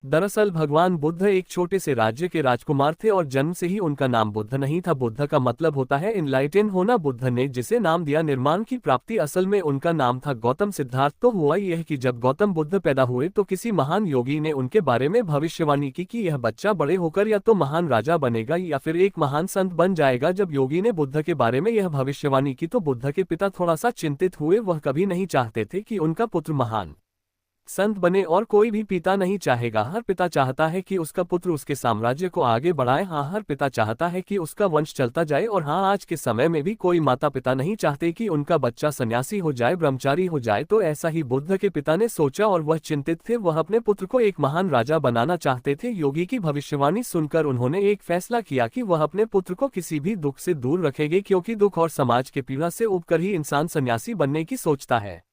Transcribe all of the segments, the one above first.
दरअसल भगवान बुद्ध एक छोटे से राज्य के राजकुमार थे और जन्म से ही उनका नाम बुद्ध नहीं था। बुद्ध का मतलब होता है इनलाइटेन होना। बुद्ध ने जिसे नाम दिया निर्माण की प्राप्ति, असल में उनका नाम था गौतम सिद्धार्थ। तो हुआ यह कि जब गौतम बुद्ध पैदा हुए तो किसी महान योगी ने उनके बारे में भविष्यवाणी की कि यह बच्चा बड़े होकर या तो महान राजा बनेगा या फिर एक महान संत बन जाएगा। जब योगी ने बुद्ध के बारे में यह भविष्यवाणी की तो बुद्ध के पिता थोड़ा सा चिंतित हुए। वह कभी नहीं चाहते थे कि उनका पुत्र महान संत बने, और कोई भी पिता नहीं चाहेगा। हर पिता चाहता है कि उसका पुत्र उसके साम्राज्य को आगे बढ़ाए। हाँ, हर पिता चाहता है कि उसका वंश चलता जाए। और हाँ, आज के समय में भी कोई माता पिता नहीं चाहते कि उनका बच्चा सन्यासी हो जाए, ब्रह्मचारी हो जाए। तो ऐसा ही बुद्ध के पिता ने सोचा और वह चिंतित थे। वह अपने पुत्र को एक महान राजा बनाना चाहते थे। योगी की भविष्यवाणी सुनकर उन्होंने एक फैसला किया कि वह अपने पुत्र को किसी भी दुख से दूर रखेंगे, क्योंकि दुख और समाज के पीड़ा से उबकर ही इंसान सन्यासी बनने की सोचता है।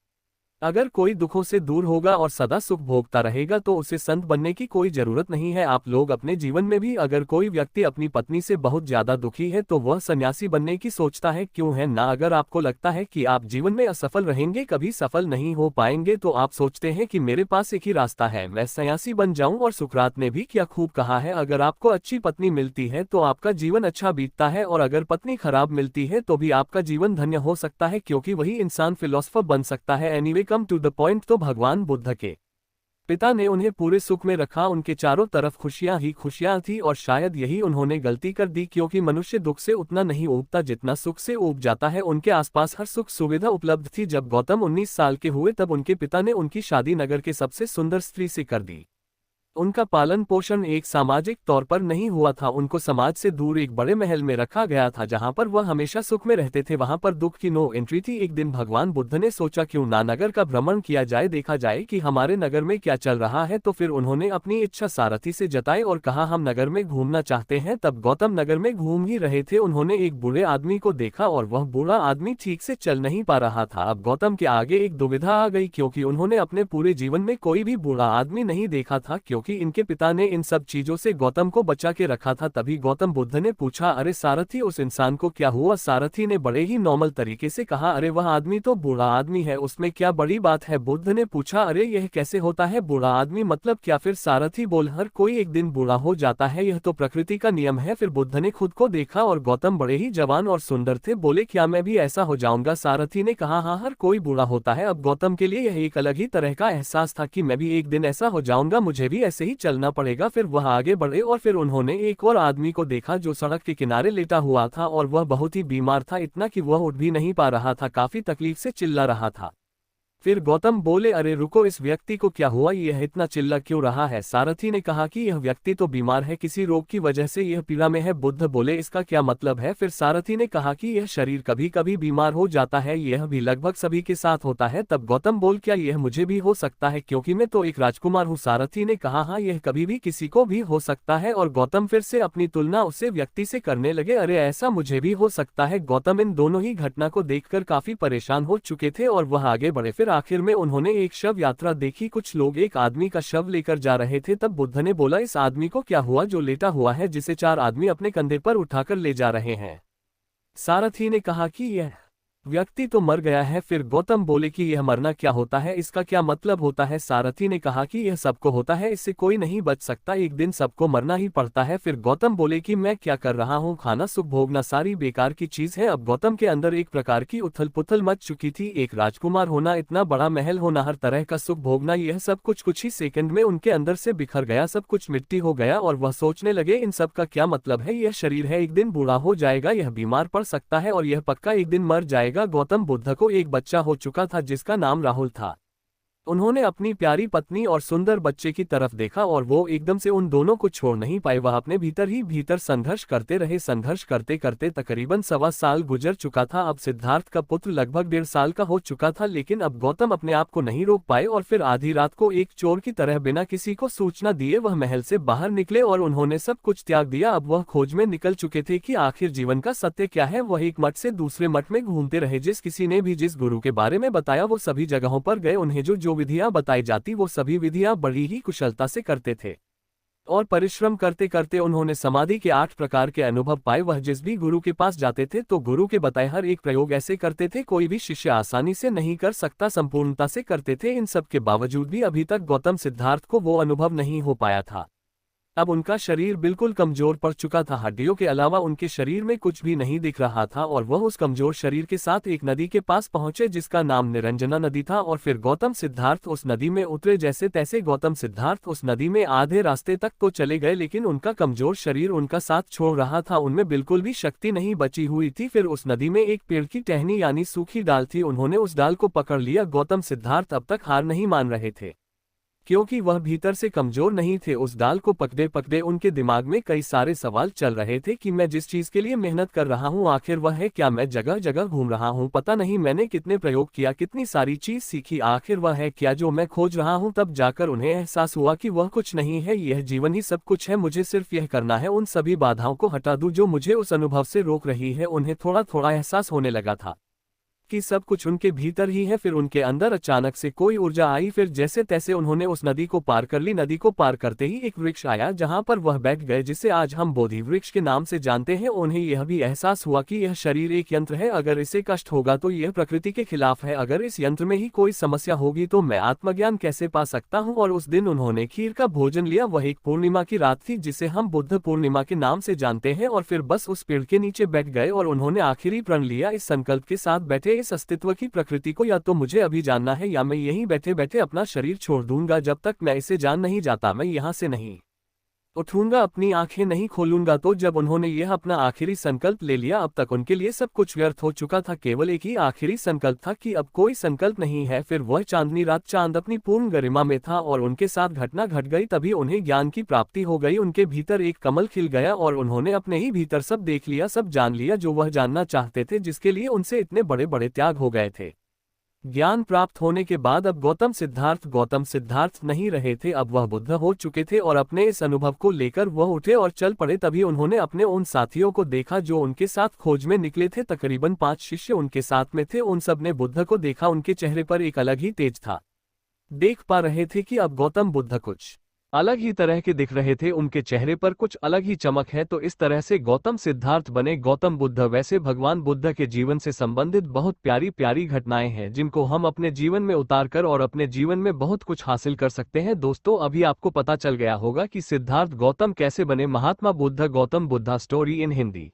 अगर कोई दुखों से दूर होगा और सदा सुख भोगता रहेगा तो उसे संत बनने की कोई जरूरत नहीं है। आप लोग अपने जीवन में भी अगर कोई व्यक्ति अपनी पत्नी से बहुत ज्यादा दुखी है तो वह सन्यासी बनने की सोचता है, क्यों है ना? अगर आपको लगता है कि आप जीवन में असफल रहेंगे, कभी सफल नहीं हो पाएंगे, तो आप सोचते हैं कि मेरे पास एक ही रास्ता है, मैं सन्यासी बन जाऊं। और सुकरात ने भी क्या खूब कहा है, अगर आपको अच्छी पत्नी मिलती है तो आपका जीवन अच्छा बीतता है, और अगर पत्नी खराब मिलती है तो भी आपका जीवन धन्य हो सकता है, क्योंकि वही इंसान फिलोसफर बन सकता है। Anyway, come to the point. तो भगवान बुद्ध के पिता ने उन्हें पूरे सुख में रखा। उनके चारों तरफ खुशियां ही खुशियां थी, और शायद यही उन्होंने गलती कर दी, क्योंकि मनुष्य दुख से उतना नहीं ऊबता जितना सुख से ऊब जाता है। उनके आसपास हर सुख सुविधा उपलब्ध थी। जब गौतम 19 साल के हुए तब उनके पिता ने उनकी शादी नगर के सबसे सुंदर स्त्री से कर दी। उनका पालन पोषण एक सामाजिक तौर पर नहीं हुआ था। उनको समाज से दूर एक बड़े महल में रखा गया था, जहां पर वह हमेशा सुख में रहते थे। वहां पर दुख की नो एंट्री थी। एक दिन भगवान बुद्ध ने सोचा क्यों ना नगर का भ्रमण किया जाए, देखा जाए कि हमारे नगर में क्या चल रहा है। तो फिर उन्होंने अपनी इच्छा सारथी से जताई और कहा, हम नगर में घूमना चाहते हैं। तब गौतम नगर में घूम ही रहे थे, उन्होंने एक बूढ़े आदमी को देखा और वह बूढ़ा आदमी ठीक से चल नहीं पा रहा था। अब गौतम के आगे एक दुविधा आ गई, क्योंकि उन्होंने अपने पूरे जीवन में कोई भी बूढ़ा आदमी नहीं देखा था, क्योंकि इनके पिता ने इन सब चीजों से गौतम को बचा के रखा था। तभी गौतम बुद्ध ने पूछा, अरे सारथी, उस इंसान को क्या हुआ? सारथी ने बड़े ही नॉर्मल तरीके से कहा, अरे वह आदमी तो बूढ़ा आदमी है, उसमें क्या बड़ी बात है? बुद्ध ने पूछा, अरे यह कैसे होता है, बूढ़ा आदमी मतलब क्या? फिर सारथी बोल, हर कोई एक दिन बूढ़ा हो जाता है, यह तो प्रकृति का नियम है। फिर बुद्ध ने खुद को देखा और गौतम बड़े ही जवान और सुंदर थे। बोले, क्या मैं भी ऐसा हो जाऊंगा? सारथी ने कहा, हाँ, हर कोई बूढ़ा होता है। अब गौतम के लिए यह एक अलग ही तरह का एहसास था कि मैं भी एक दिन ऐसा हो जाऊंगा, मुझे भी ऐसे ही चलना पड़ेगा। फिर वह आगे बढ़े और फिर उन्होंने एक और आदमी को देखा जो सड़क के किनारे लेटा हुआ था, और वह बहुत ही बीमार था, इतना कि वह उठ भी नहीं पा रहा था, काफी तकलीफ से चिल्ला रहा था। फिर गौतम बोले, अरे रुको, इस व्यक्ति को क्या हुआ, यह इतना चिल्ला क्यों रहा है? सारथी ने कहा कि यह व्यक्ति तो बीमार है, किसी रोग की वजह से यह पीड़ा में है। बुद्ध बोले, इसका क्या मतलब है? फिर सारथी ने कहा कि यह शरीर कभी कभी बीमार हो जाता है, यह भी लगभग सभी के साथ होता है। तब गौतम बोल, क्या यह मुझे भी हो सकता है, क्योंकि मैं तो एक राजकुमार हूँ? सारथी ने कहा, हाँ, यह कभी भी किसी को भी हो सकता है। और गौतम फिर से अपनी तुलना उसे व्यक्ति से करने लगे, अरे ऐसा मुझे भी हो सकता है। गौतम इन दोनों ही घटना को देखकर काफी परेशान हो चुके थे और वह आगे बढ़े। फिर आखिर में उन्होंने एक शव यात्रा देखी, कुछ लोग एक आदमी का शव लेकर जा रहे थे। तब बुद्ध ने बोला, इस आदमी को क्या हुआ जो लेटा हुआ है, जिसे 4 आदमी अपने कंधे पर उठाकर ले जा रहे हैं? सारथी ने कहा कि यह व्यक्ति तो मर गया है। फिर गौतम बोले कि यह मरना क्या होता है, इसका क्या मतलब होता है? सारथी ने कहा कि यह सबको होता है, इससे कोई नहीं बच सकता, एक दिन सबको मरना ही पड़ता है। फिर गौतम बोले कि मैं क्या कर रहा हूँ, खाना सुख भोगना सारी बेकार की चीज है। अब गौतम के अंदर एक प्रकार की उथल पुथल मच चुकी थी। एक राजकुमार होना, इतना बड़ा महल होना, हर तरह का सुख भोगना, यह सब कुछ ही सेकंड में उनके अंदर से बिखर गया, सब कुछ मिट्टी हो गया। और वह सोचने लगे, इन सब का क्या मतलब है? यह शरीर है, एक दिन बूढ़ा हो जाएगा, यह बीमार पड़ सकता है, और यह पक्का एक दिन मर जाएगा। गौतम बुद्ध को एक बच्चा हो चुका था जिसका नाम राहुल था। उन्होंने अपनी प्यारी पत्नी और सुंदर बच्चे की तरफ देखा और वह सोचने लगे, इन सब का क्या मतलब है? यह शरीर है, एक दिन बूढ़ा हो जाएगा, यह बीमार पड़ सकता है, और यह पक्का एक दिन मर जाएगा। गौतम बुद्ध को एक बच्चा हो चुका था जिसका नाम राहुल था। उन्होंने अपनी प्यारी पत्नी और सुंदर बच्चे की तरफ देखा और वो एकदम से उन दोनों को छोड़ नहीं पाए। वह अपने भीतर ही भीतर संघर्ष करते रहे। संघर्ष करते करते तकरीबन 1.25 साल गुजर चुका था। अब सिद्धार्थ का पुत्र लगभग 1.5 साल का हो चुका था, लेकिन अब गौतम अपने आप को नहीं रोक पाए और फिर आधी रात को एक चोर की तरह बिना किसी को सूचना दिए वह महल से बाहर निकले और उन्होंने सब कुछ त्याग दिया। अब वह खोज में निकल चुके थे कि आखिर जीवन का सत्य क्या है। वह एक मठ से दूसरे मठ में घूमते रहे। जिस किसी ने भी जिस गुरु के बारे में बताया वो सभी जगहों पर गए। उन्हें जो विधियां बताई जाती वो सभी विधियां बड़ी ही कुशलता से करते थे। और परिश्रम करते करते उन्होंने समाधि के 8 प्रकार के अनुभव पाए। वह जिस भी गुरु के पास जाते थे तो गुरु के बताए हर एक प्रयोग ऐसे करते थे कोई भी शिष्य आसानी से नहीं कर सकता, संपूर्णता से करते थे। इन सब के बावजूद भी अभी तक गौतम सिद्धार्थ को वो अनुभव नहीं हो पाया था। अब उनका शरीर बिल्कुल कमजोर पड़ चुका था, हड्डियों के अलावा उनके शरीर में कुछ भी नहीं दिख रहा था और वह उस कमजोर शरीर के साथ एक नदी के पास पहुंचे जिसका नाम निरंजना नदी था। और फिर गौतम सिद्धार्थ उस नदी में उतरे। जैसे तैसे गौतम सिद्धार्थ उस नदी में आधे रास्ते तक तो चले गए, लेकिन उनका कमजोर शरीर उनका साथ छोड़ रहा था, उनमें बिल्कुल भी शक्ति नहीं बची हुई थी। फिर उस नदी में एक पेड़ की टहनी यानी सूखी डाल थी, उन्होंने उस डाल को पकड़ लिया। गौतम सिद्धार्थ अब तक हार नहीं मान रहे थे क्योंकि वह भीतर से कमजोर नहीं थे। उस डाल को पकड़े पकड़े उनके दिमाग में कई सारे सवाल चल रहे थे कि मैं जिस चीज के लिए मेहनत कर रहा हूँ आखिर वह है क्या? मैं जगह जगह घूम रहा हूँ, पता नहीं मैंने कितने प्रयोग किया, कितनी सारी चीज सीखी, आखिर वह है क्या जो मैं खोज रहा हूँ? तब जाकर उन्हें एहसास हुआ कि वह कुछ नहीं है, यह जीवन ही सब कुछ है। मुझे सिर्फ यह करना है, उन सभी बाधाओं को हटा दूं जो मुझे उस अनुभव से रोक रही है। उन्हें थोड़ा थोड़ा एहसास होने लगा था कि सब कुछ उनके भीतर ही है। फिर उनके अंदर अचानक से कोई ऊर्जा आई। फिर जैसे तैसे उन्होंने उस नदी को पार कर ली। नदी को पार करते ही एक वृक्ष आया जहां पर वह बैठ गए, जिसे आज हम बोधि वृक्ष के नाम से जानते हैं। उन्हें यह भी एहसास हुआ कि यह शरीर एक यंत्र है, अगर इसे कष्ट होगा तो यह प्रकृति के खिलाफ है, अगर इस यंत्र में ही कोई समस्या होगी तो मैं आत्मज्ञान कैसे पा सकता हूँ? और उस दिन उन्होंने खीर का भोजन लिया। वह एक पूर्णिमा की रात थी जिसे हम बुद्ध पूर्णिमा के नाम से जानते हैं। और फिर बस उस पेड़ के नीचे बैठ गए और उन्होंने आखिरी प्रण लिया। इस संकल्प के साथ बैठे, इस अस्तित्व की प्रकृति को या तो मुझे अभी जानना है या मैं यहीं बैठे बैठे अपना शरीर छोड़ दूंगा। जब तक मैं इसे जान नहीं जाता मैं यहां से नहीं उठूंगा, अपनी आंखें नहीं खोलूंगा। तो जब उन्होंने यह अपना आखिरी संकल्प ले लिया, अब तक उनके लिए सब कुछ व्यर्थ हो चुका था। केवल एक ही आखिरी संकल्प था कि अब कोई संकल्प नहीं है। फिर वह चांदनी रात, चांद अपनी पूर्ण गरिमा में था और उनके साथ घटना घट गई। तभी उन्हें ज्ञान की प्राप्ति हो गई। उनके भीतर एक कमल खिल गया और उन्होंने अपने ही भीतर सब देख लिया, सब जान लिया जो वह जानना चाहते थे, जिसके लिए उनसे इतने बड़े बड़े त्याग हो गए थे। ज्ञान प्राप्त होने के बाद अब गौतम सिद्धार्थ नहीं रहे थे, अब वह बुद्ध हो चुके थे। और अपने इस अनुभव को लेकर वह उठे और चल पड़े। तभी उन्होंने अपने उन साथियों को देखा जो उनके साथ खोज में निकले थे। तकरीबन 5 शिष्य उनके साथ में थे। उन सब ने बुद्ध को देखा, उनके चेहरे पर एक अलग ही तेज था। देख पा रहे थे कि अब गौतम बुद्ध कुछ अलग ही तरह के दिख रहे थे, उनके चेहरे पर कुछ अलग ही चमक है। तो इस तरह से गौतम सिद्धार्थ बने गौतम बुद्ध। वैसे भगवान बुद्ध के जीवन से संबंधित बहुत प्यारी प्यारी घटनाएं हैं जिनको हम अपने जीवन में उतारकर और अपने जीवन में बहुत कुछ हासिल कर सकते हैं। दोस्तों, अभी आपको पता चल गया होगा कि सिद्धार्थ गौतम कैसे बने। Mahatma Buddha Gautam Buddha story in Hindi.